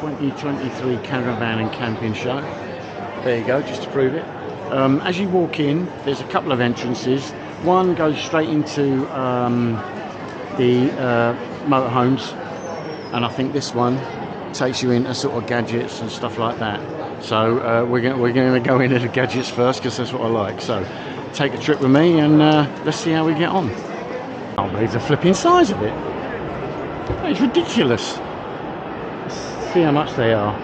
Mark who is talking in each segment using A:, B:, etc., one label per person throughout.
A: 2023 Caravan and Camping Show. There you go, just to prove it. As you walk in, there's a couple of entrances. One goes straight into the motorhomes, and I think this one takes you into sort of gadgets and stuff like that. So we're going to go into the gadgets first because that's what I like. So take a trip with me and let's see how we get on. I can't believe the flipping size of it. It's ridiculous. Let's see how much they are.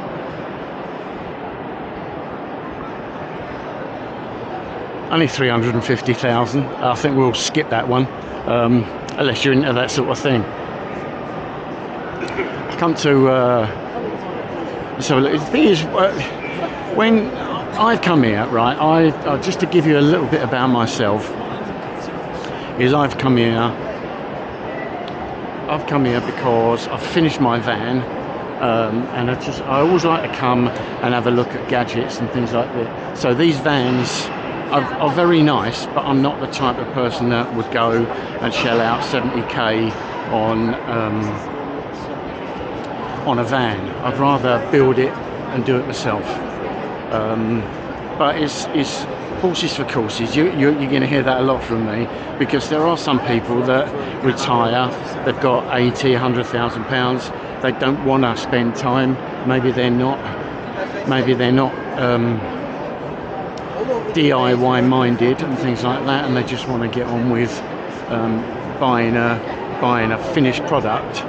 A: Only 350,000. I think we'll skip that one, unless you're into that sort of thing. Come to so the thing is, when I've come here, right, I just to give you a little bit about myself, is I've come here because I've finished my van, and I always like to come and have a look at gadgets and things like that. So these vans are very nice, but I'm not the type of person that would go and shell out 70k on a van. I'd rather build it and do it myself. But it's horses for courses. You're going to hear that a lot from me, because there are some people that retire, they've got 80, 100,000 pounds, they don't want to spend time, maybe they're not DIY minded and things like that, and they just want to get on with buying a finished product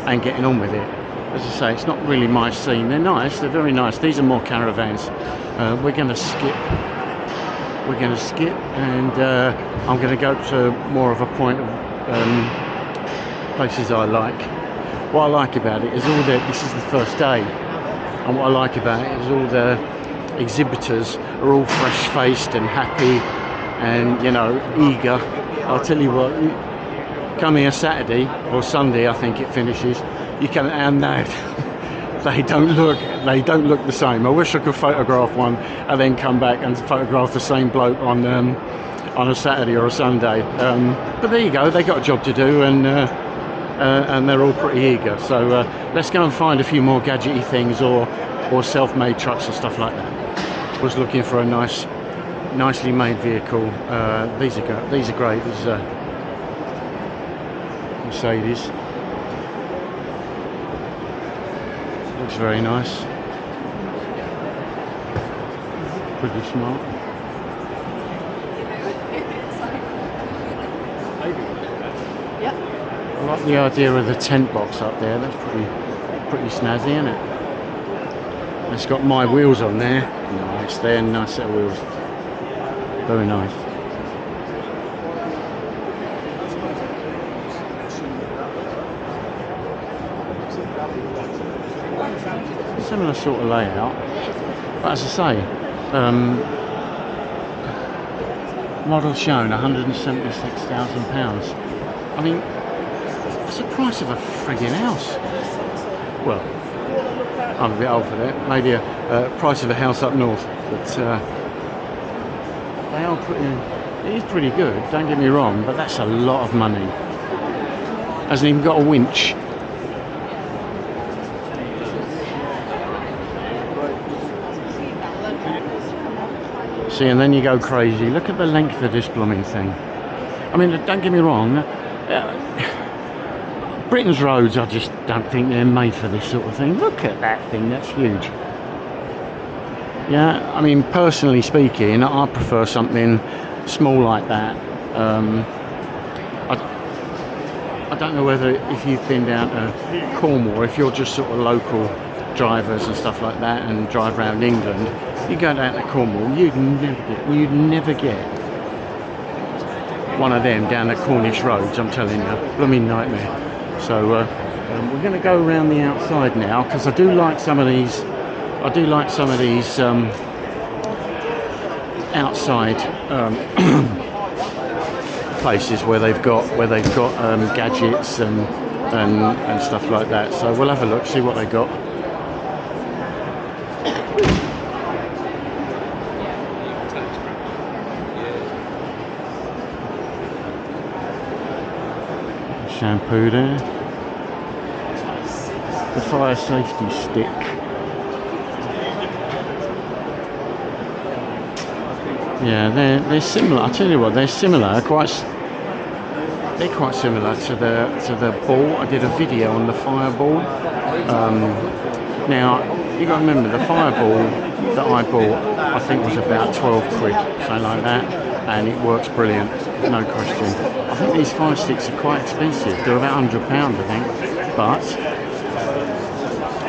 A: and getting on with it. As I say, it's not really my scene. They're nice, they're very nice. These are more caravans. We're going to skip, and I'm going to go to more of a point of places I like. What I like about it is this is the first day, and what I like about it is all the exhibitors are all fresh-faced and happy and, you know, eager. I'll tell you what, you come here Saturday or Sunday, I think it finishes, you come and they don't look the same. I wish I could photograph one and then come back and photograph the same bloke on a Saturday or a Sunday, but there you go, they got a job to do, and they're all pretty eager. So let's go and find a few more gadgety things or self-made trucks and stuff like that. I was looking for a nicely made vehicle. These are great. These are Mercedes. Looks very nice. Pretty smart.
B: Yep.
A: I like the idea of the tent box up there. That's pretty snazzy, isn't it? It's got my wheels on there. Nice, they're nice set of wheels. Very nice. Similar sort of layout, but as I say, model shown £176,000. I mean, it's the price of a frigging house. Well, I'm a bit old for that. Maybe a price of a house up north, but they are it is pretty good, don't get me wrong, but that's a lot of money. Hasn't even got a winch. See, and then you go crazy. Look at the length of this blooming thing. I mean, don't get me wrong, Britain's roads, I just don't think they're made for this sort of thing. Look at that thing, that's huge. Yeah, I mean, personally speaking, I prefer something small like that. I don't know whether, if you've been down to Cornwall, if you're just sort of local drivers and stuff like that and drive around England, you go down to Cornwall, you'd never get one of them down the Cornish roads, I'm telling you. Blooming nightmare. So we're going to go around the outside now, because I do like some of these. Outside places where they've got gadgets and stuff like that. So we'll have a look, see what they got. Shampoo there. the fire safety stick. Yeah, they're similar. I tell you what, they're similar. They're quite similar to the ball. I did a video on the fireball. Now you got to remember the fireball that I bought, I think was about 12 quid, something like that, and it works brilliant, no question. I think these fire sticks are quite expensive. They're about £100, I think, but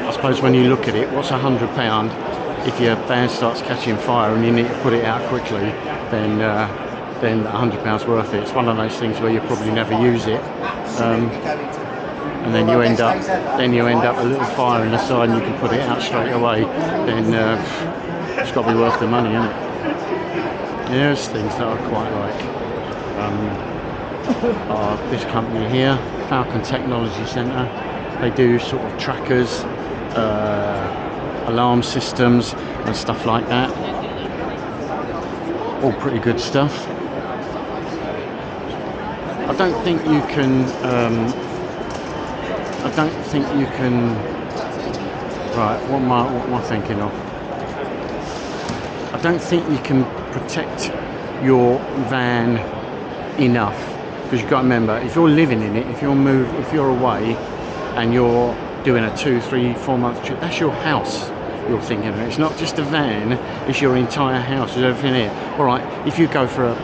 A: I suppose when you look at it, what's £100? If your van starts catching fire and you need to put it out quickly, then £100 worth it. It's one of those things where you probably never use it, and then you end up a little fire in the side and you can put it out straight away. Then it's got to be worth the money, isn't it? There's things that I quite like. This company here, Falcon Technology Centre, they do sort of trackers, alarm systems and stuff like that. All pretty good stuff. I don't think you can right, what am I thinking of? I don't think you can protect your van enough, because you've got to remember, if you're living in it, if you're away and you're doing a 2, 3, 4 month trip, that's your house you're thinking of. It's not just a van, it's your entire house, there's everything here. Alright, if you go for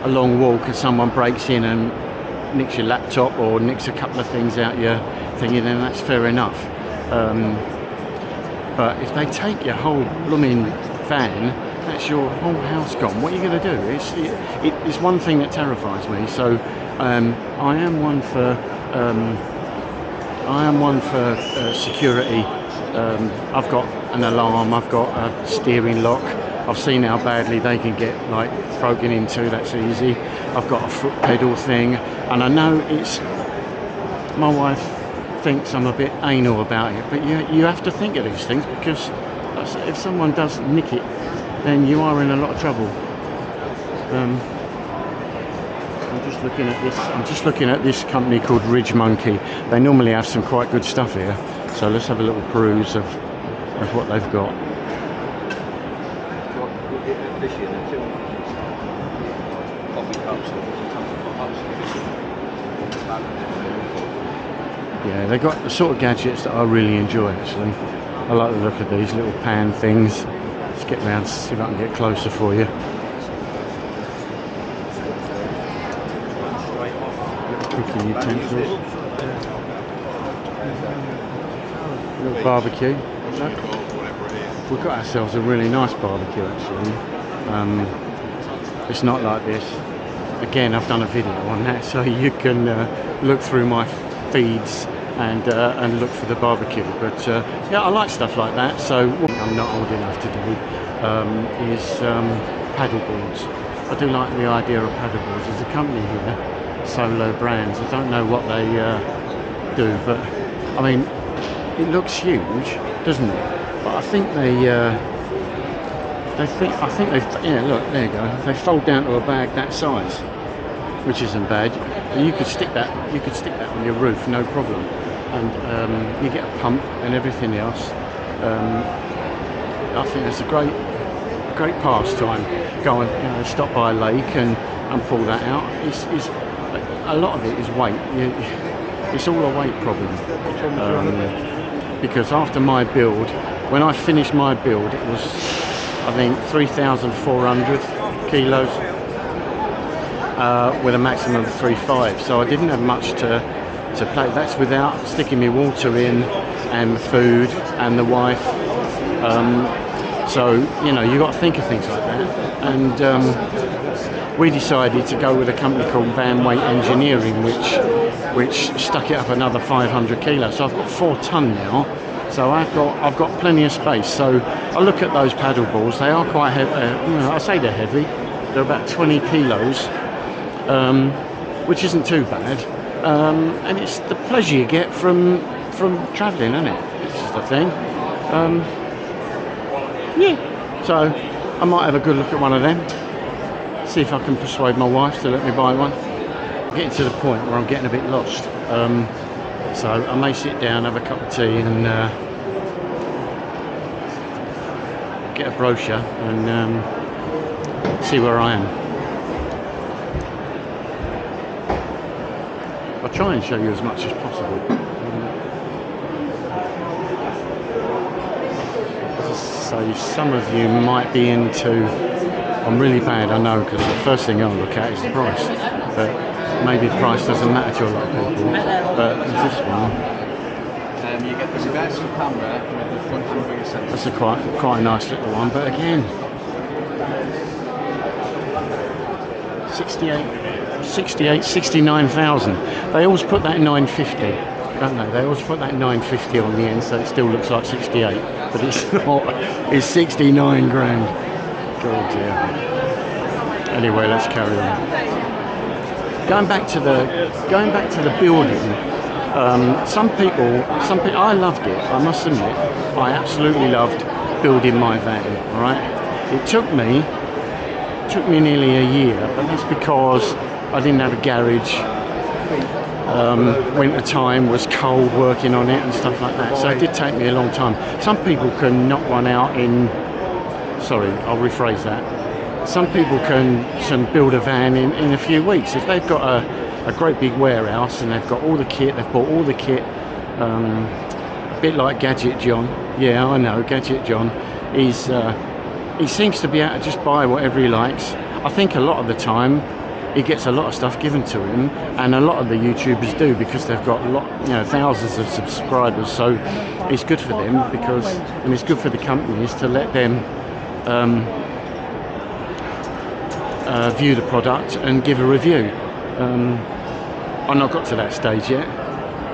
A: a long walk and someone breaks in and nicks your laptop or nicks a couple of things out your thingy, then that's fair enough. But if they take your whole blooming van, that's your whole house gone. What are you going to do? It's one thing that terrifies me. So I am one for security. I've got an alarm, I've got a steering lock. I've seen how badly they can get like broken into, that's easy. I've got a foot pedal thing, and I know my wife thinks I'm a bit anal about it, but you have to think of these things, because if someone does nick it, then you are in a lot of trouble. I'm just looking at this company called Ridge Monkey. They normally have some quite good stuff here, so let's have a little peruse of what they've got. Yeah, they've got the sort of gadgets that I really enjoy, actually. I like the look of these little pan things. Let's get round to see if I can get closer for you. Cooking utensils. Little barbecue. Look. We've got ourselves a really nice barbecue, actually. It's not like this. Again, I've done a video on that, so you can look through my feeds and look for the barbecue. But yeah, I like stuff like that. So what I'm not old enough to do is paddle boards. I do like the idea of paddle boards. There's a company here, Solo Brands. I don't know what they do, but I mean, it looks huge, doesn't it? But I think yeah, look, there you go. They fold down to a bag that size, which isn't bad. And you could stick that on your roof, no problem. And you get a pump and everything else. I think it's a great pastime. Go and stop by a lake and pull that out. A lot of it is weight. It's all a weight problem. Because after my build, when I finished my build, it was, I think, 3,400 kilos with a maximum of 3.5. So I didn't have much to play. That's without sticking my water in and the food and the wife. So you got to think of things like that. And we decided to go with a company called Van Weight Engineering, which stuck it up another 500 kilos. So I've got 4 ton now. So I've got plenty of space. So I look at those paddle balls. They are quite heavy. I say they're heavy. They're about 20 kilos, which isn't too bad. And it's the pleasure you get from travelling, isn't it? It's just a thing. Yeah. So I might have a good look at one of them. See if I can persuade my wife to let me buy one. I'm getting to the point where I'm getting a bit lost. So I may sit down, have a cup of tea, and get a brochure and see where I am. I'll try and show you as much as possible. As I say, some of you might be into, I'm really bad, I know, because the first thing I'll look at is the price. But maybe the price doesn't matter to a lot of people. But this one,
B: You get this vertical camera with the front and rear sensor.
A: that's a quite a nice little one. But again, 69,000. They always put that 950, don't they? They always put that 950 on the end, so it still looks like 68, but it's not. It's 69 grand. God dear. Anyway, let's carry on. Going back to the building. Some people. I loved it. I must admit, I absolutely loved building my van. All right. It took me nearly a year, but that's because I didn't have a garage. Winter time was cold working on it and stuff like that, so it did take me a long time. Some people can knock one out in, sorry, I'll rephrase that. Some people can build a van in a few weeks. If they've got a great big warehouse and they've got all the kit, they've bought all the kit, a bit like Gadget John. Yeah, I know, Gadget John. He seems to be able to just buy whatever he likes. I think a lot of the time he gets a lot of stuff given to him, and a lot of the YouTubers do, because they've got thousands of subscribers. So it's good for them, and it's good for the companies to let them view the product and give a review. I've not got to that stage yet.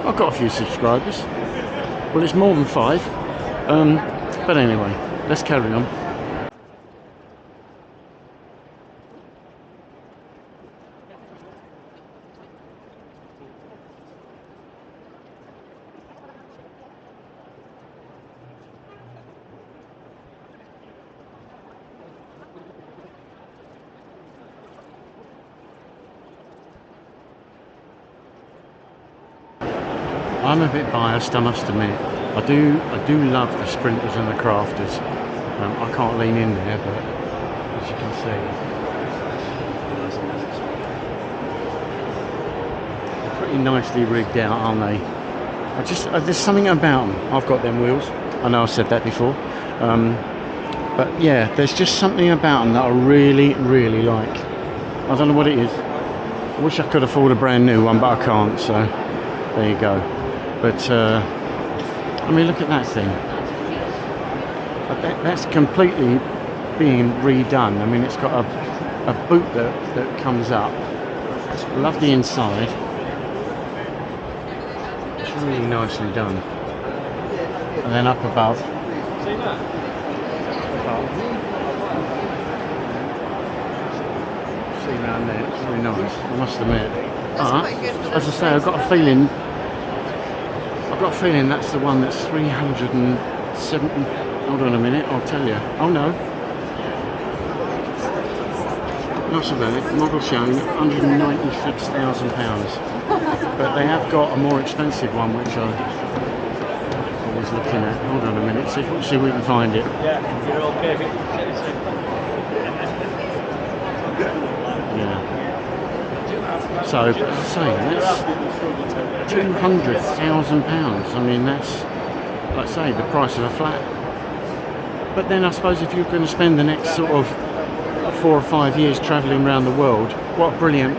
A: I've got a few subscribers. Well, it's more than 5. But anyway, let's carry on. I'm a bit biased, I must admit. I do love the Sprinters and the Crafters. I can't lean in there, but as you can see, they're pretty nicely rigged out, aren't they? There's something about them. I've got them wheels. I know I've said that before. But yeah, there's just something about them that I really, really like. I don't know what it is. I wish I could afford a brand new one, but I can't, so there you go. But I mean, look at that thing. That's completely being redone. I mean, it's got a boot that comes up. Love the inside. It's really nicely done. And then up above. See around there, it's really nice, I must admit. As I say, I've got a feeling that's the one that's 370. Hold on a minute, I'll tell you. Oh no. Not so bad. Model showing £196,000. But they have got a more expensive one, which I was looking at. Hold on a minute, see if we can find it.
B: Yeah, you're okay.
A: Yeah. So, as I say, that's £200,000. I mean, that's, like I say, the price of a flat. But then I suppose if you're going to spend the next sort of 4 or 5 years travelling around the world, what a brilliant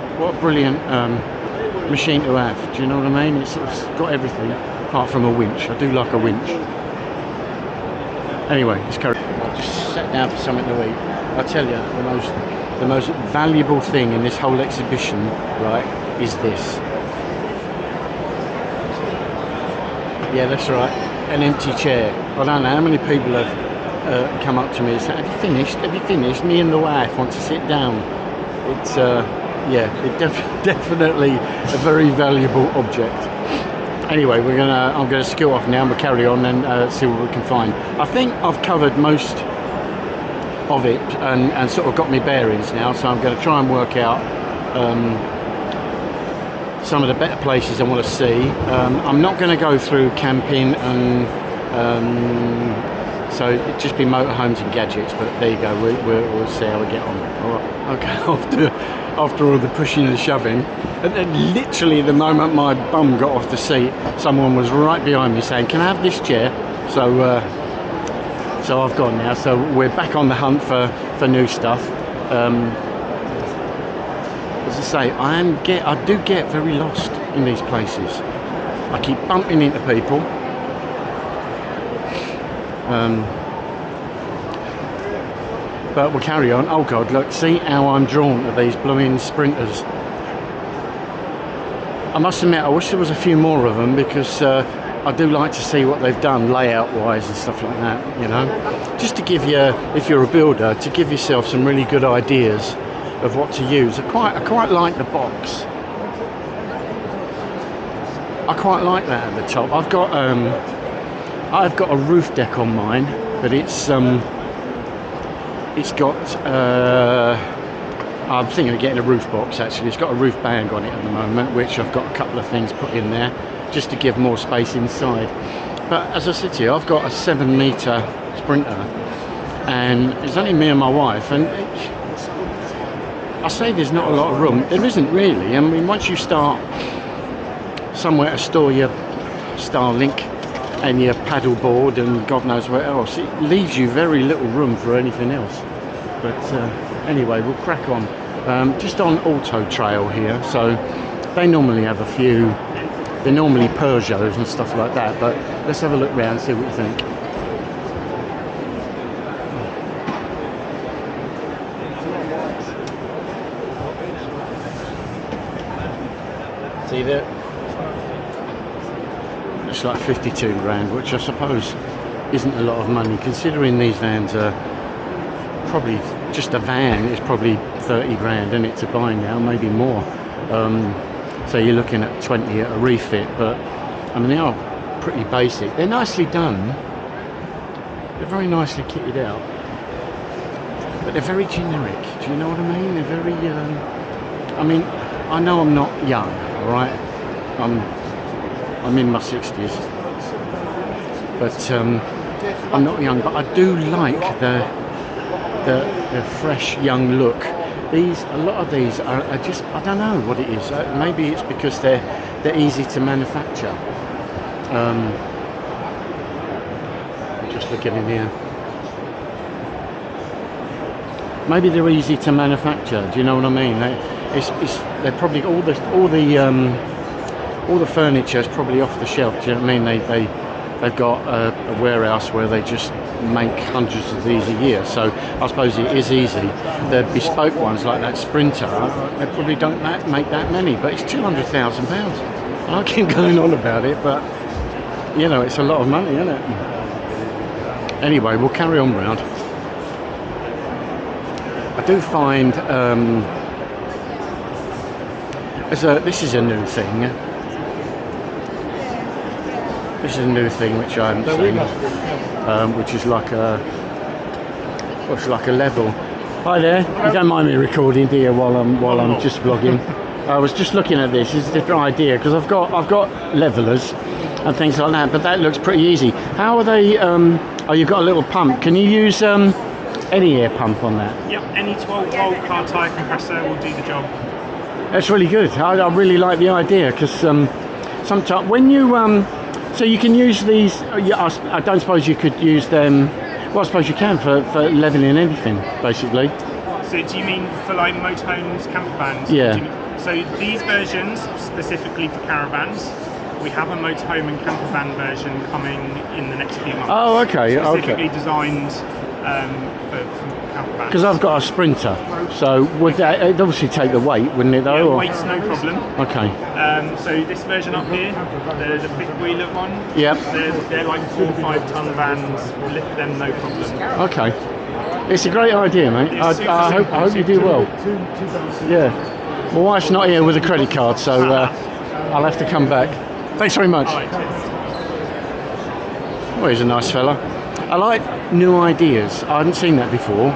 A: machine to have. Do you know what I mean? It's sort of got everything apart from a winch. I do like a winch. Anyway, it's current. I just sat down for something to eat. I tell you, the most valuable thing in this whole exhibition, right, is this. Yeah, that's right, an empty chair. I don't know how many people have come up to me and said, have you finished? Have you finished? Me and the wife want to sit down. It's, yeah, it's definitely a very valuable object. Anyway, I'm gonna skew off now and we'll carry on and see what we can find. I think I've covered most of it and sort of got me bearings now, so I'm going to try and work out some of the better places I want to see. I'm not going to go through camping and so it'd just be motorhomes and gadgets, but there you go, we'll see how we get on. All right. Okay, after all the pushing and shoving, and then literally the moment my bum got off the seat, someone was right behind me saying, can I have this chair? So so I've gone now, so we're back on the hunt for new stuff. As I say, I do get very lost in these places. I keep bumping into people. But we'll carry on. Oh God, look, see how I'm drawn to these blooming sprinters. I must admit, I wish there was a few more of them, because I do like to see what they've done layout wise and stuff like that, you know, just to give you, if you're a builder, to give yourself some really good ideas of what to use. I quite like the box. I quite like that at the top. I've got a roof deck on mine, but it's got I'm thinking of getting a roof box actually. It's got a roof bag on it at the moment, which I've got a couple of things put in there just to give more space inside. But as I said to you, I've got a 7-metre Sprinter, and it's only me and my wife, and I say there's not a lot of room. There isn't really. I mean, once you start somewhere to store your Starlink and your paddle board and God knows what else, it leaves you very little room for anything else. But anyway, we'll crack on. Just on Auto Trail here, so they normally have a few, they're normally Peugeots and stuff like that, but let's have a look round and see what you think. See there? It's like 52 grand, which I suppose isn't a lot of money, considering these vans are probably, just a van is probably 30 grand, isn't it, to buy now, maybe more. So you're looking at 20 at a refit, but I mean, they are pretty basic. They're nicely done. They're very nicely kitted out, but they're very generic. Do you know what I mean? They're very, I mean, I know I'm not young, all right? I'm in my 60s, but I'm not young, but I do like the fresh young look. A lot of these are just, I don't know what it is. Maybe it's because they're easy to manufacture. I'm just looking in here. Maybe they're easy to manufacture. Do you know what I mean? They're probably all the furniture is probably off the shelf. Do you know what I mean? They've got a warehouse where they just make hundreds of these a year, so I suppose it is easy. The bespoke ones like that Sprinter, they probably don't make that many, but it's £200,000. And I keep going on about it, but you know, it's a lot of money, isn't it? Anyway, we'll carry on round. I do find this is a new thing. This is a new thing which I haven't seen, which is like a level. Hi there. You don't mind me recording, do you? While I'm just vlogging. I was just looking at this. It's a different idea because I've got levelers and things like that, but that looks pretty easy. How are they? Oh, you've got a little pump. Can you use any air pump on that?
C: Yep. Any 12-volt car tyre compressor will do the job.
A: That's really good. I really like the idea because sometimes when you so you can use these. I don't suppose you could use them. Well, I suppose you can for levelling anything, basically.
C: So do you mean for like motorhomes, camper vans?
A: Yeah.
C: So these versions specifically for caravans, we have a motorhome and camper van version coming in the next few months.
A: Oh, okay.
C: Specifically designed for camper vans.
A: Because I've got a Sprinter, so would that, it'd obviously take the weight, wouldn't it? Though.
C: Yeah, weight's no problem.
A: Okay.
C: So this version up here, the big wheeler one.
A: Yep.
C: They're like 4 or 5 ton vans. Lift them no problem.
A: Okay. It's a great idea, mate. I hope you do well. Yeah. My wife's not here with a credit card, so I'll have to come back. Thanks very much. Well, he's a nice fella. I like new ideas. I hadn't seen that before.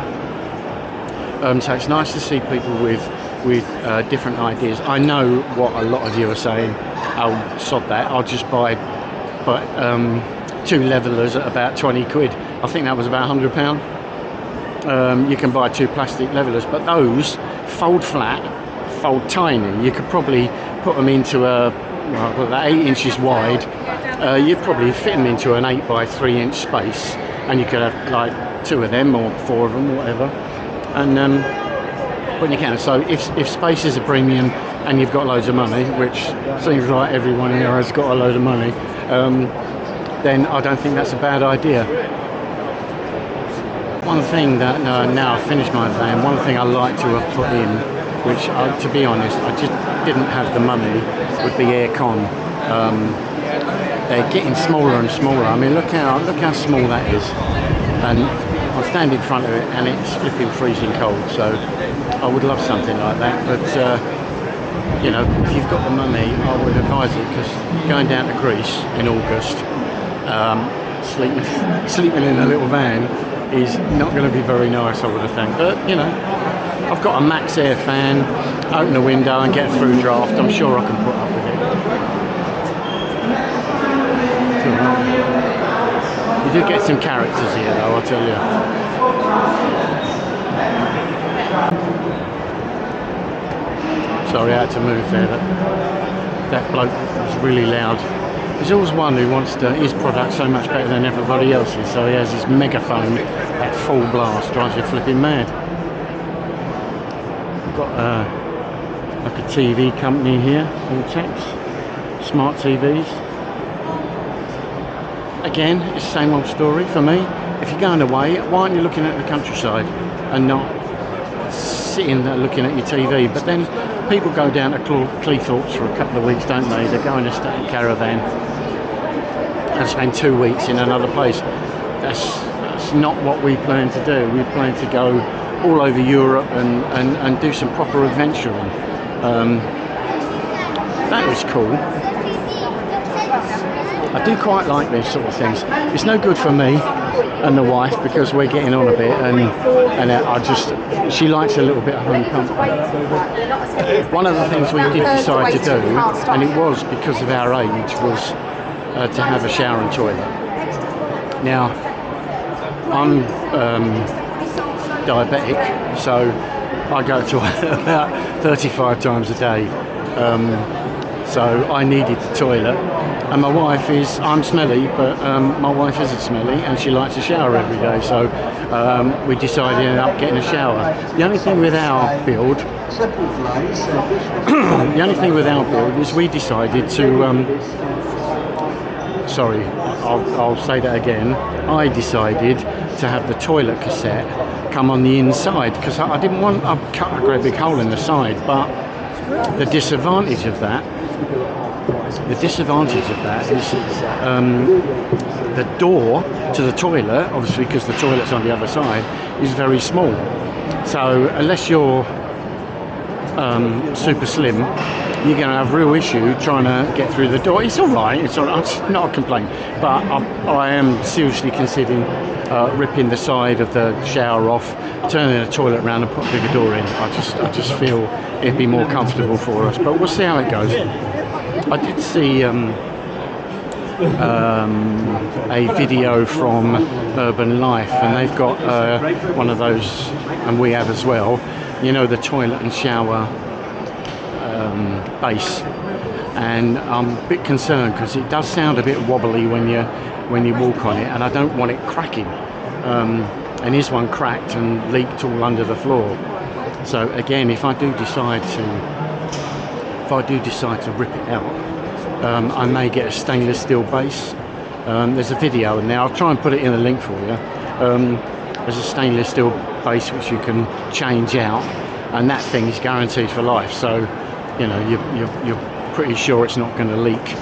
A: So it's nice to see people with with different ideas. I know what a lot of you are saying. I'll sod that. I'll just buy, but 2 levelers at about 20 quid. I think that was about £100. You can buy 2 plastic levelers, but those fold flat, fold tiny. You could probably put them into a, well, about 8 inches wide. You'd probably fit them into an 8 by 3 inch space, and you could have like 2 of them or 4 of them, whatever. And when you can, so if space is a premium and you've got loads of money, which seems like everyone here has got a load of money, then I don't think that's a bad idea. One thing that now I've finished my van, one thing I like to have put in, which to be honest I just didn't have the money, would be aircon. They're getting smaller and smaller. I mean, look how small that is, and I'm standing in front of it and it's flipping freezing cold. So I would love something like that, but you know, if you've got the money, I would advise it, because going down to Greece in August, sleeping in a little van is not going to be very nice, I would have think. But you know, I've got a max air fan, open the window and get a through draft. I'm sure I can put up with it. You do get some characters here though, I'll tell you. Sorry, I had to move there. That bloke was really loud. There's always one who wants his product so much better than everybody else's, so he has his megaphone at full blast, drives you flipping mad. We've got like a TV company here, Vortex, smart TVs. Again, it's the same old story for me. If you're going away, why aren't you looking at the countryside and not sitting there looking at your TV? But then people go down to Cleethorpes for a couple of weeks, don't they? They go in a state caravan and spend 2 weeks in another place. That's not what we plan to do. We plan to go all over Europe and do some proper adventuring. That was cool. I do quite like these sort of things. It's no good for me and the wife, because we're getting on a bit, and she likes a little bit of home comfort. One of the things we did decide to do, and it was because of our age, was to have a shower and toilet. Now, I'm diabetic, so I go to about 35 times a day. So I needed the toilet, and my wife is, I'm smelly, but my wife isn't smelly, and she likes to shower every day, so we decided to end up getting a shower. The only thing with our build, is we decided to, sorry, I'll say that again, I decided to have the toilet cassette come on the inside, because I didn't want to cut a great big hole in the side, but the disadvantage of that is the door to the toilet, obviously because the toilet's on the other side, is very small. So unless you're super slim, you're going to have real issue trying to get through the door. It's alright, it's not a complaint, but I am seriously considering ripping the side of the shower off, turning the toilet around and putting a bigger door in. I just feel it'd be more comfortable for us, but we'll see how it goes. I did see a video from Urban Life, and they've got one of those, and we have as well, you know, the toilet and shower base, and I'm a bit concerned because it does sound a bit wobbly when you walk on it, and I don't want it cracking. And his one cracked and leaked all under the floor. So again, if I do decide to rip it out, I may get a stainless steel base. There's a video in there, I'll try and put it in a link for you. There's a stainless steel base which you can change out, and that thing is guaranteed for life, so you know, you're pretty sure it's not going to leak.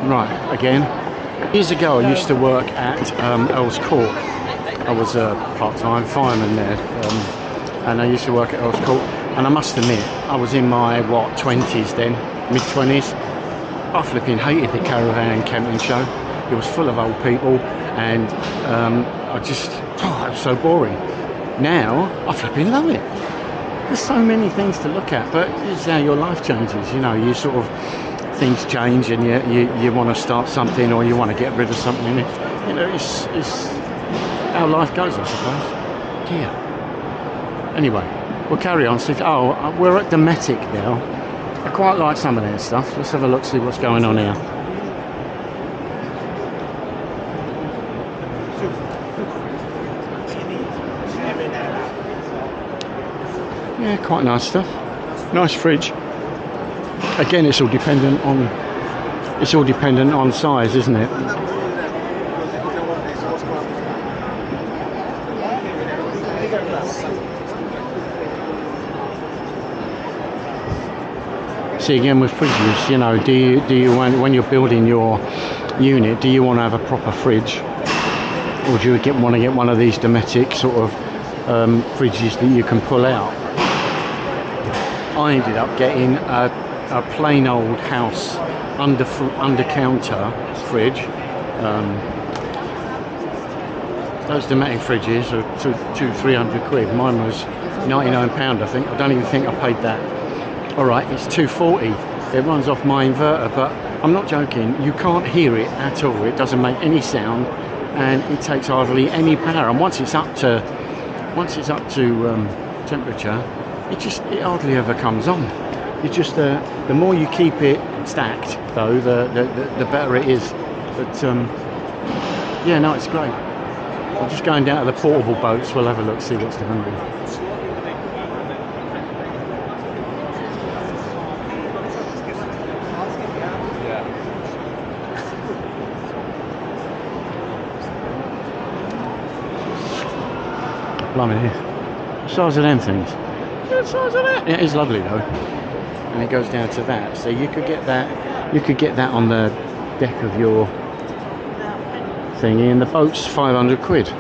A: Right, again, years ago I used to work at Earl's Court. I was a part-time fireman there, and I used to work at Earl's Court, and I must admit, I was in my 20s then, mid-20s. I flipping hated the Caravan camping show. It was full of old people, and it was so boring. Now I flipping love it. there's so many things to look at, but it's how your life changes. You know, you sort of, things change, and you want to start something, or you want to get rid of something. You know, it's how life goes, I suppose. Yeah. Anyway, we'll carry on. See, we're at Dometic now. I quite like some of their stuff. Let's have a look, see what's going on here. Yeah, quite nice stuff. Nice fridge. Again, it's all dependent on size, isn't it? See, again with fridges, you know, do you want, when you're building your unit, do you want to have a proper fridge, or do you want to get one of these Dometic sort of fridges that you can pull out? I ended up getting a plain old house under counter fridge. Those Dometic fridges are 200-300 quid. Mine was £99, I think. I don't even think I paid that. Alright, it's 240. It runs off my inverter, but I'm not joking, you can't hear it at all. It doesn't make any sound, and it takes hardly any power. And once it's up to temperature, it hardly ever comes on. You just the more you keep it stacked, though, the better it is. But yeah, no, it's great. I'm just going down to the portable boats. We'll have a look, see what's going on. Blimey, the size of them things. The size of that. It is lovely though, and it goes down to that. So you could get that. You could get that on the deck of your thingy, and the boat's 500 quid.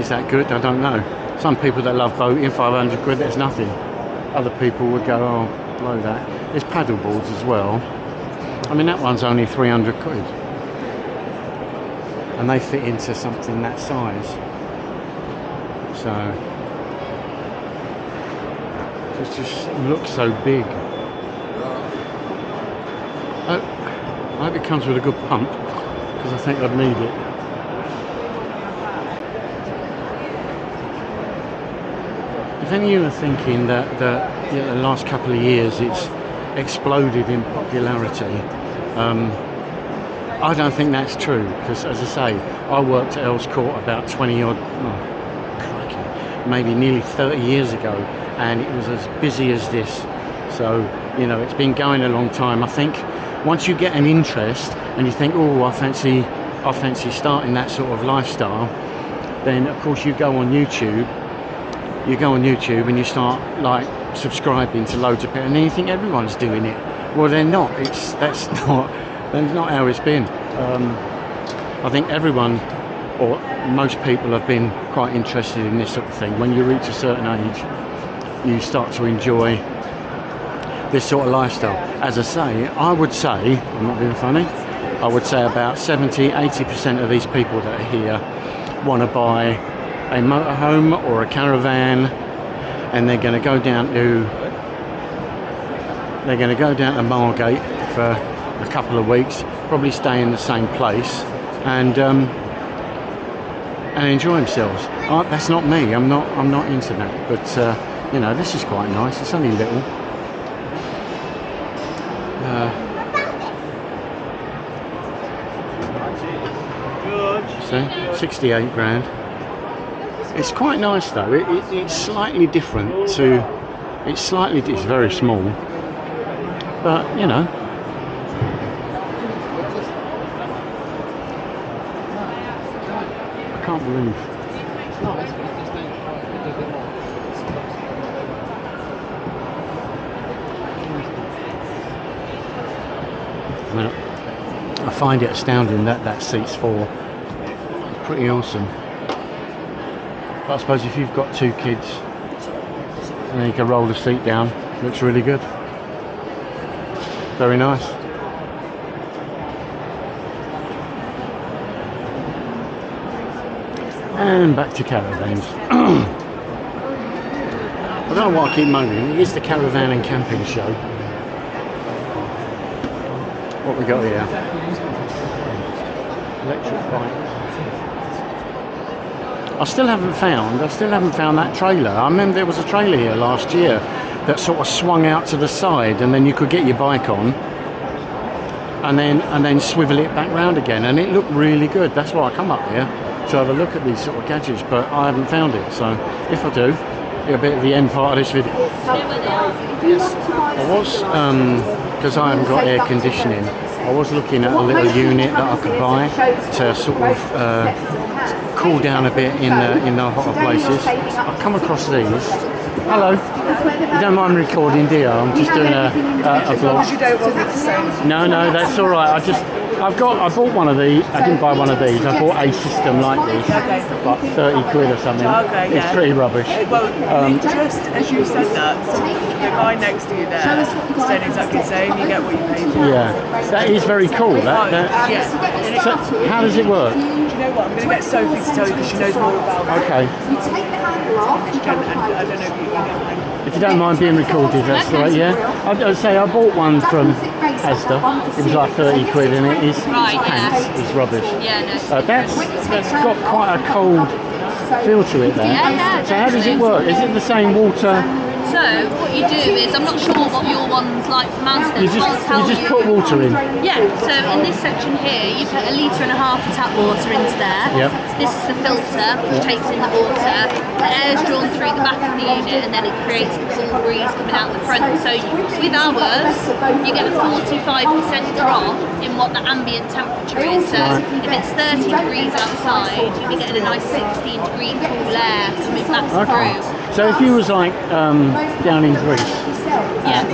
A: Is that good? I don't know. Some people that love boating, 500 quid, that's nothing. Other people would go, oh, blow that. There's paddle boards as well. I mean, that one's only 300 quid. And they fit into something that size. So it just looks so big. I hope it comes with a good pump, because I think I'd need it. If any of you are thinking that the last couple of years it's exploded in popularity, I don't think that's true, because as I say, I worked at Earls Court about 20 odd, maybe nearly 30 years ago, and it was as busy as this. So, you know, it's been going a long time. I think once you get an interest and you think, oh, I fancy starting that sort of lifestyle, then of course you go on YouTube and you start like subscribing to loads of people, and then you think everyone's doing it. Well, they're not. That's not how it's been. I think everyone, or most people, have been quite interested in this sort of thing. When you reach a certain age, you start to enjoy this sort of lifestyle. As I say, I would say, I'm not being funny, I would say about 70-80% of these people that are here want to buy a motorhome or a caravan, and they're going to go down to Margate for a couple of weeks, probably stay in the same place, and enjoy themselves. That's not me. I'm not into that. But you know, this is quite nice. It's only little. So 68 grand. It's quite nice though. It's slightly different to. It's very small, but you know. I can't believe. I find it astounding that seats for. Pretty awesome. But I suppose if you've got two kids, and then you can roll the seat down, it looks really good. Very nice. And back to caravans. I don't know why I keep moaning. It is the Caravan and Camping Show. What we got here? Electric bike. I still haven't found that trailer. I remember there was a trailer here last year that sort of swung out to the side, and then you could get your bike on and then swivel it back round again, and it looked really good. That's why I come up here to have a look at these sort of gadgets, but I haven't found it. So if I do, it'll be at the end part of this video. I was, because I haven't got air conditioning, I was looking at a little unit that I could buy to sort of cool down a bit in the hotter places. I've come across these. Hello. You don't mind recording, do you? I'm just doing a vlog.
D: You don't want me to say.
A: No, that's all right. I bought one of these. I didn't buy one of these. I bought a system like this, like 30 quid or something.
D: Okay, yeah.
A: It's pretty rubbish.
D: Well, just as you said that, so the guy next to you there said exactly the same. You get what you pay for.
A: Yeah, that is very cool.
D: Yeah.
A: So how does it work?
D: Do you know what? I'm going to get Sophie to tell you because she knows more about it.
A: Okay.
D: And I don't know if you can.
A: If you don't mind being recorded, that's right, yeah. I'd say I bought one from Asda. It was like 30 quid, and it is pants. It's rubbish.
E: Yeah, no.
A: That's got quite a cold feel to it there.
E: Yeah,
A: so how does it work? Is it the same water?
E: So what you do is, I'm not sure what your one's like for Mazda.
A: You just put water in.
E: Yeah, so in this section here, you put 1.5 litres of tap water into there.
A: Yep.
E: This is the filter, which takes in the water. The air's drawn through the back of the unit, and then it creates the cool breeze coming out the front. So with ours, you get a 45% drop in what the ambient temperature is. So if it's 30 degrees outside, you'll be getting a nice 16 degree cool air coming back through.
A: So if you was like down in Greece,
E: Yeah.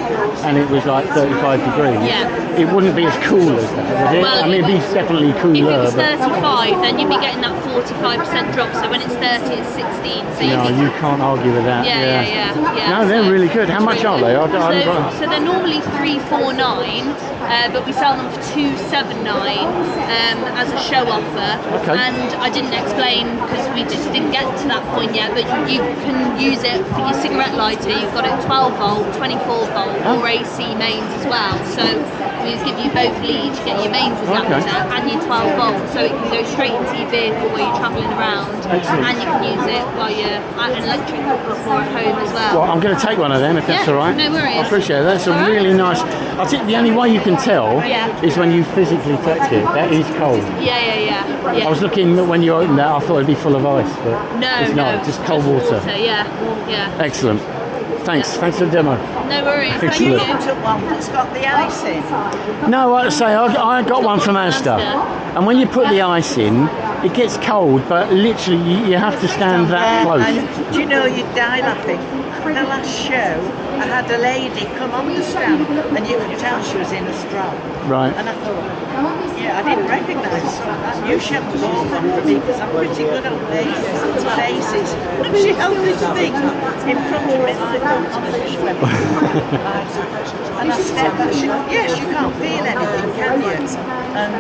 A: and it was like 35 degrees,
E: Yeah.
A: it wouldn't be as cool as that, would it?
E: Well,
A: I mean, it'd be definitely
E: If it
A: cooler,
E: was
A: but
E: 35, then you'd be getting that 45% drop. So when it's 30, it's 16. So
A: no, you can't argue with that.
E: Yeah.
A: No, they're really good. How much are they?
E: So they're normally $349, but we sell them for $279 as a show offer.
A: Okay.
E: And I didn't explain because we just didn't get to that point yet. But you can use it for your cigarette lighter. You've got it 12 volt, 24 volt, or AC mains as well. So we give you both leads. You get your mains adapter and your 12 volt, so it can go straight into your vehicle where you're travelling around.
A: Excellent.
E: And you can use it while you're at an electric hookup or at home as well.
A: Well, I'm going to take one of them if that's
E: Yeah,
A: all right.
E: no worries.
A: I appreciate that. That's a
E: All
A: really
E: right.
A: nice. I think the only way you can tell is when you physically touch it. That is cold.
E: Yeah.
A: I was looking when you opened that. I thought it'd be full of ice, but it's not. Just cold water.
E: Yeah.
A: Excellent. Thanks for the demo.
E: No worries. Thank
A: Excellent.
E: you.
D: Took one that's got the ice in.
A: No, I say I got one from Asda, and when you put the ice in, it gets cold, but literally you have to stand that close.
D: And do you know, you'd die laughing. The last show, I had a lady come on the stand, and you could tell she was in a stroll.
A: Right.
D: And I thought, yeah, I didn't recognise her. You should have bought one for me because I'm pretty good on faces. And she held this thing in front of me like that. She went, and I stepped back. She went, yes, you can't feel anything, can you? And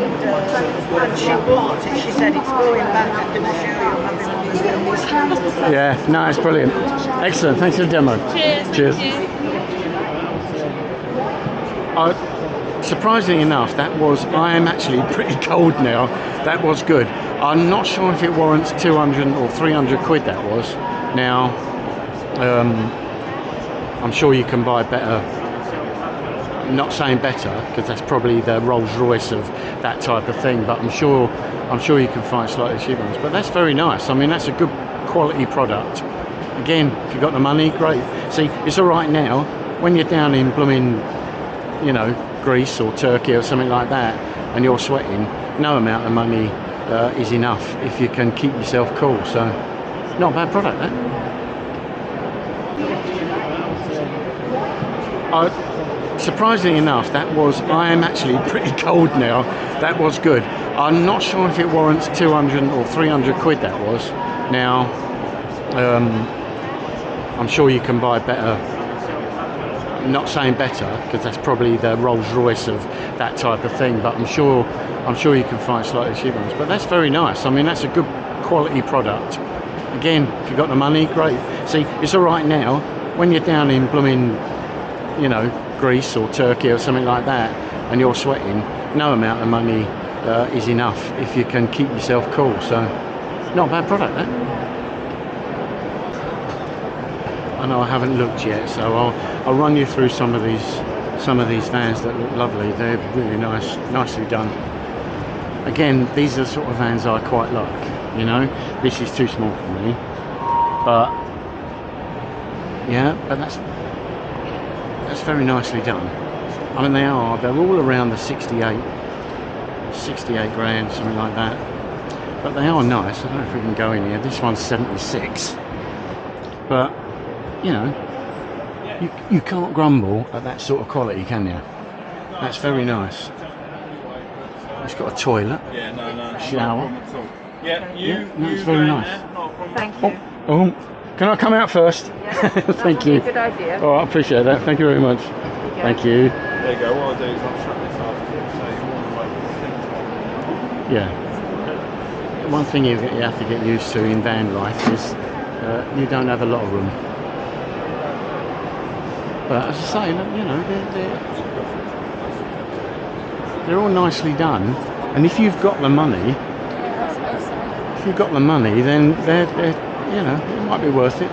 D: she bought it. She said, it's going back. I'm going to show you. I'm having one of those.
A: Yeah, no, it's brilliant. Excellent. Thanks for the demo.
E: Cheers.
A: Cheers.
E: Thank you.
A: Surprisingly enough, I am actually pretty cold now. That was good. I'm not sure if it warrants 200 or 300 quid that was. Now, I'm sure you can buy better. I'm not saying better, because that's probably the Rolls Royce of that type of thing, but I'm sure you can find slightly cheaper ones. But that's very nice. I mean, that's a good quality product. Again, if you've got the money, great. See, it's all right now. When you're down in blooming, Greece or Turkey or something like that, and you're sweating, no amount of money is enough if you can keep yourself cool. So, not a bad product, surprisingly enough, I am actually pretty cold now. That was good. I'm not sure if it warrants 200 or 300 quid that was. Now, I'm sure you can buy better. I'm not saying better, because that's probably the Rolls Royce of that type of thing, but I'm sure you can find slightly cheaper ones. But that's very nice. I mean, that's a good quality product. Again, if you've got the money, great. See, it's all right now. When you're down in blooming, you know, Greece or Turkey or something like that, and you're sweating, no amount of money is enough if you can keep yourself cool. So, not a bad product, that. I know I haven't looked yet, so I'll run you through some of these vans that look lovely. They're really nicely done. Again, these are the sort of vans I quite like. You know, this is too small for me, but yeah, but that's very nicely done. I mean, they're all around the 68 grand, something like that. But they are nice. I don't know if we can go in here. This one's 76, but you know, you can't grumble at that sort of quality, can you? That's very nice. It's got a toilet, shower.
F: Yeah,
A: it's very nice.
G: Thank you.
A: Oh, can I come out first? Thank you.
G: Good idea.
A: Oh, I appreciate that. Thank you very much. Thank you.
F: There you go. What I'll do is I'll shut this off so you're more than welcome.
A: Yeah. One thing you have to get used to in van life is you don't have a lot of room. But as I say, you know, they're all nicely done, and if you've got the money, then they're you know, it might be worth it.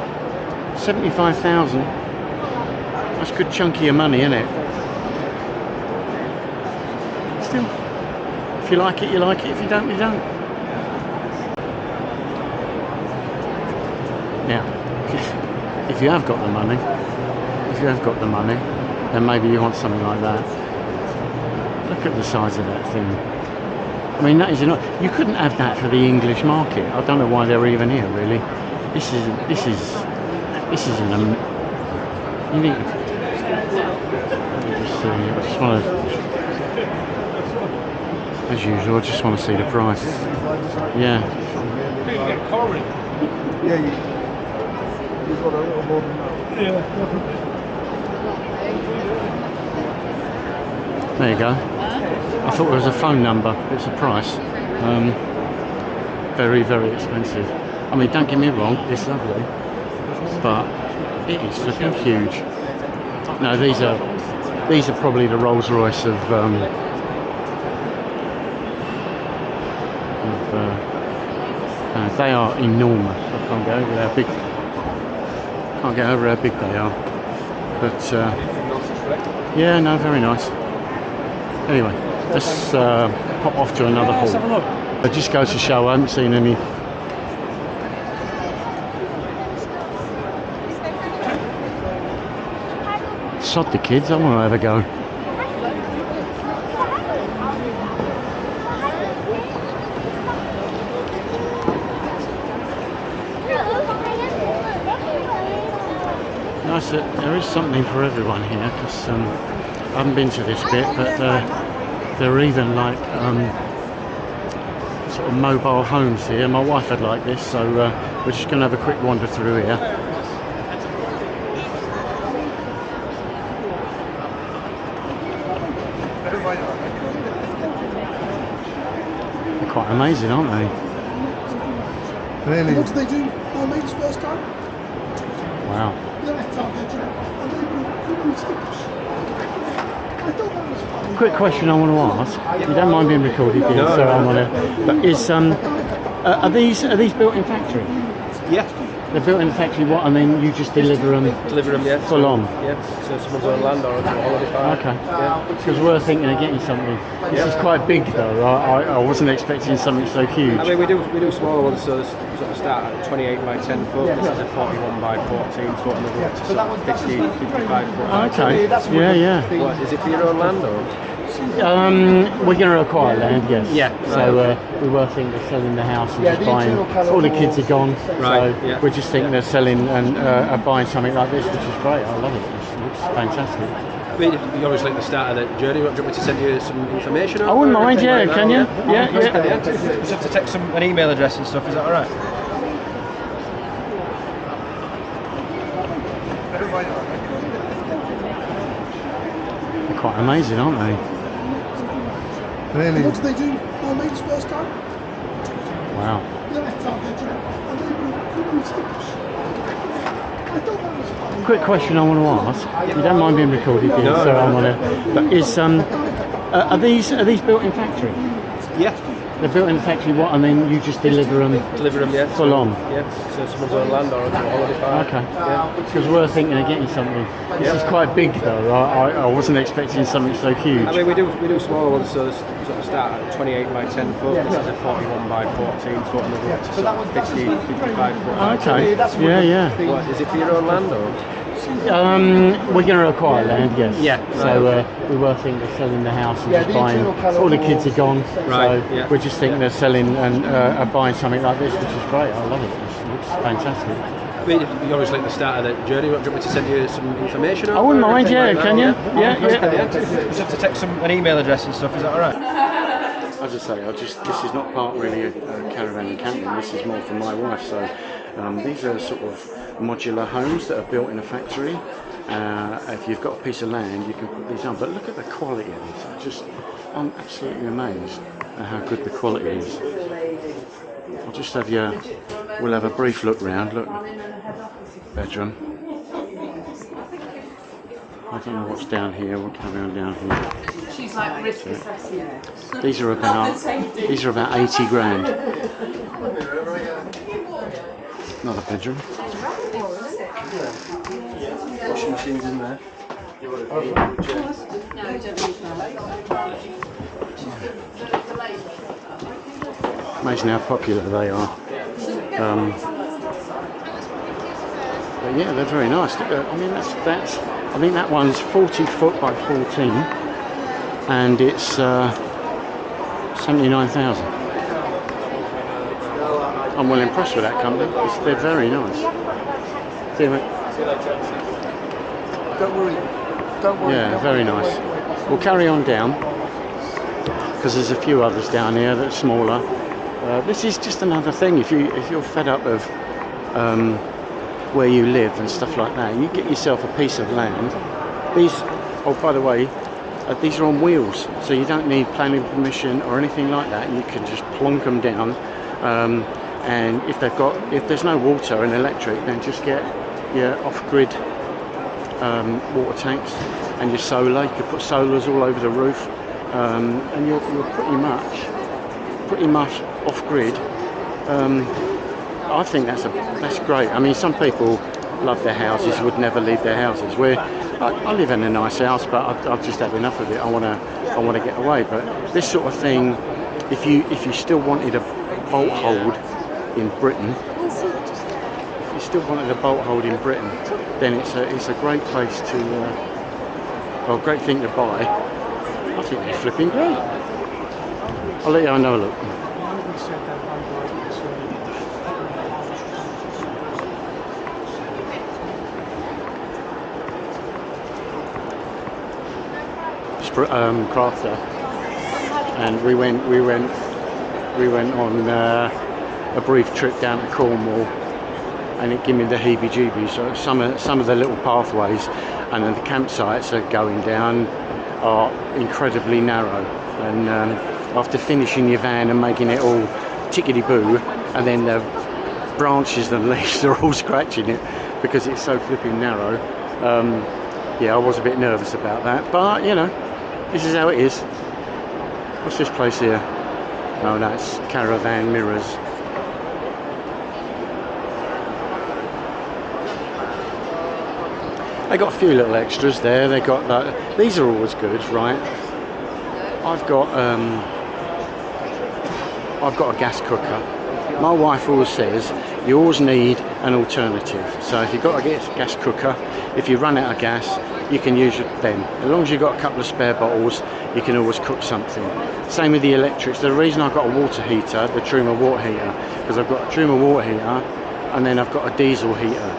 A: 75,000. That's good chunky of money, isn't it? Still, if you like it, you like it. If you don't, you don't. Now, if you have got the money, then maybe you want something like that. Look at the size of that thing. I mean, that is enough. You couldn't have that for the English market. I don't know why they're even here, really. This is an you need. Let me just see. I just want to, as usual, I just want to see the price. Yeah.
F: Yeah, you've got a little more than that. Yeah.
A: There you go. I thought there was a phone number. It's a price. Very, very expensive. I mean, don't get me wrong, it's lovely, but it is flipping huge. No, these are probably the Rolls Royce of they are enormous. I can't get over how big they are. But yeah, no, very nice. Anyway, let's pop off to another hall. It just goes to show I haven't seen any. Sod the kids, I want to have a go. Nice that there is something for everyone here, because I haven't been to this bit, but there are even like sort of mobile homes here. My wife had like this, so we're just going to have a quick wander through here. They're quite amazing, aren't they? Really?
F: What did they do? Mermaid's first time?
A: Wow. Quick question I want to ask. You don't mind being recorded, do you? So I'm on it. But is are these built in factory?
H: Yeah.
A: They're built in the factory. What? And then you just deliver them?
H: Deliver them, yeah.
A: Full on.
H: Yeah. So someone's on land or on a holiday park.
A: Okay.
H: Yeah.
A: Because we're thinking of getting something. This is quite big though. I wasn't expecting something so huge.
H: I mean, we do smaller ones. So this sort of start at 28 by 10 foot. This is a 41 by 14 foot, and then we get to sort of 50, 55 foot.
A: Okay. Yeah.
H: What, is it for your own land or?
A: We're going to acquire land, yes.
H: Yeah.
A: So we were thinking of selling the house and just buying. All the kids are gone,
H: Right,
A: so
H: yeah.
A: we're just thinking of selling and buying something like this, which is great. I love it. It looks fantastic.
H: I mean, you're obviously at the start of the journey. Do you want me to send you some information?
A: I wouldn't mind. Yeah,
H: like
A: can you? Yeah.
H: Just have to text an email address and stuff. Is that all right?
A: They're quite amazing, aren't they? Really?
F: What did they do? Mermaid's first time?
A: Wow. Quick question I want to ask. You don't mind being recorded, do you?
H: No,
A: So
H: no.
A: I'm on it. But is are these built in factory?
H: Yeah.
A: They're built in the factory. What? And then you just deliver them.
H: Deliver them, yeah.
A: Full on.
H: Yeah. So someone's on land or onto a holiday park.
A: Okay.
H: Yeah.
A: Because we're thinking of getting something. This is quite big though. I wasn't expecting something so huge.
H: I mean, we do smaller ones, so they sort of start at 28 by 10 foot. This is a 41 by 14 foot, and they go up to sort of 50, 55 foot.
A: Okay. Yeah.
H: What, is it for your own land or?
A: We're going to acquire land, yes.
H: Yeah.
A: So we were thinking of selling the house and just buying. All the kids are gone,
H: Right,
A: so
H: yeah.
A: we're just thinking of selling and buying something like this, which is great. I love it. It looks fantastic.
H: I mean, you're obviously at the start of the journey. Do you want me to send you some information?
A: I wouldn't mind. Yeah, can you? Yeah.
H: Just have to text an email address and stuff. Is that all right?
A: As I say, this is not part really of Caravan and camping. This is more for my wife. So these are sort of modular homes that are built in a factory. If you've got a piece of land, you can put these on. But look at the quality of these. I'm absolutely amazed at how good the quality is. I'll just have we'll have a brief look round. Look, bedroom. I don't know what's down here. We'll carry on down here.
G: She's like risk assessing.
A: These are about 80 grand. Another bedroom.
H: Washing machines in there.
A: Amazing how popular they are. But yeah, they're very nice. I mean, I think that one's 40 foot by 14, and it's 79,000. I'm well impressed with that company. They're very nice. See you, mate.
F: Don't worry.
A: Yeah, very nice. We'll carry on down because there's a few others down here that are smaller. This is just another thing. If you're fed up of where you live and stuff like that, you get yourself a piece of land. These, oh by the way, these are on wheels, so you don't need planning permission or anything like that. You can just plonk them down. And if there's no water and electric, then just get your off-grid water tanks and your solar. You could put solars all over the roof, and you're pretty much off-grid. I think that's great. I mean, some people love their houses, would never leave their houses. I live in a nice house, but I've just had enough of it. I want to get away. But this sort of thing, if you still wanted a bolt hold in Britain, then it's a great place to, great thing to buy. I think they're flipping great. I'll let you know a look. Crafter, and we went on a brief trip down to Cornwall, and it gave me the heebie-jeebies. So some of the little pathways and then the campsites are going down are incredibly narrow, and after finishing your van and making it all tickety-boo, and then the branches and leaves are all scratching it because it's so flipping narrow. Yeah, I was a bit nervous about that, but you know, this is how it is. What's this place here? Oh, that's Caravan mirrors. They got a few little extras there. They got that. These are always good, right? I've got a gas cooker. My wife always says you always need an alternative. So if you've got a gas cooker, if you run out of gas, you can use it then. As long as you've got a couple of spare bottles, you can always cook something. Same with the electrics. The reason I've got a water heater, the Truma water heater, because I've got a Truma water heater and then I've got a diesel heater.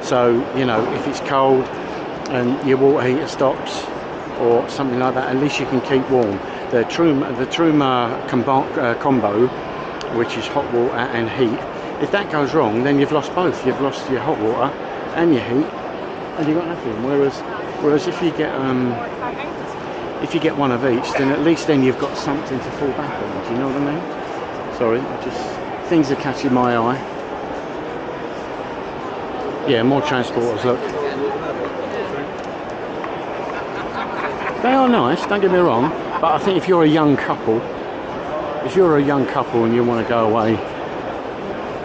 A: So, you know, if it's cold and your water heater stops or something like that, at least you can keep warm. The Truma combo, which is hot water and heat, if that goes wrong, then you've lost both. You've lost your hot water and your heat, and you've got nothing. Whereas if you get one of each, then at least then you've got something to fall back on. Do you know what I mean? Sorry, just things are catching my eye. Yeah, more transporters, look. They are nice, don't get me wrong, but I think if you're a young couple, and you want to go away,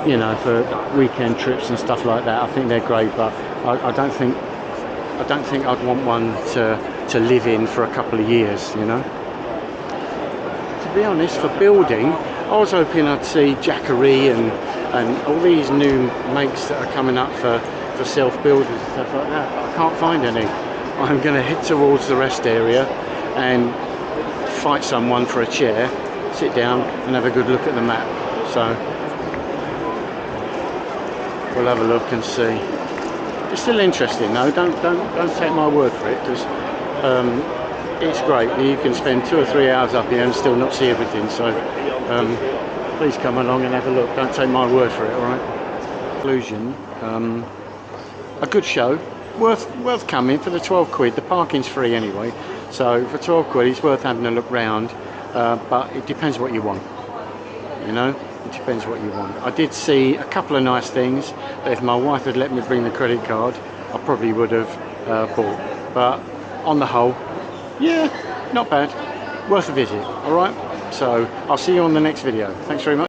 A: you know, for weekend trips and stuff like that, I think they're great, but I don't think I'd want one to live in for a couple of years, you know. To be honest, for building, I was hoping I'd see Jackery and all these new makes that are coming up for self-builders and stuff like that, but I can't find any. I'm going to head towards the rest area and fight someone for a chair, sit down and have a good look at the map. So we'll have a look and see. It's still interesting though, don't take my word for it, because it's great. You can spend 2 or 3 hours up here and still not see everything, so please come along and have a look. Don't take my word for it, alright? Conclusion, a good show, worth coming for the 12 quid. The parking's free anyway, so for 12 quid it's worth having a look round, but it depends what you want, you know. It depends what you want. I did see a couple of nice things that if my wife had let me bring the credit card, I probably would have bought. But on the whole, yeah, not bad. Worth a visit, alright? So I'll see you on the next video. Thanks very much.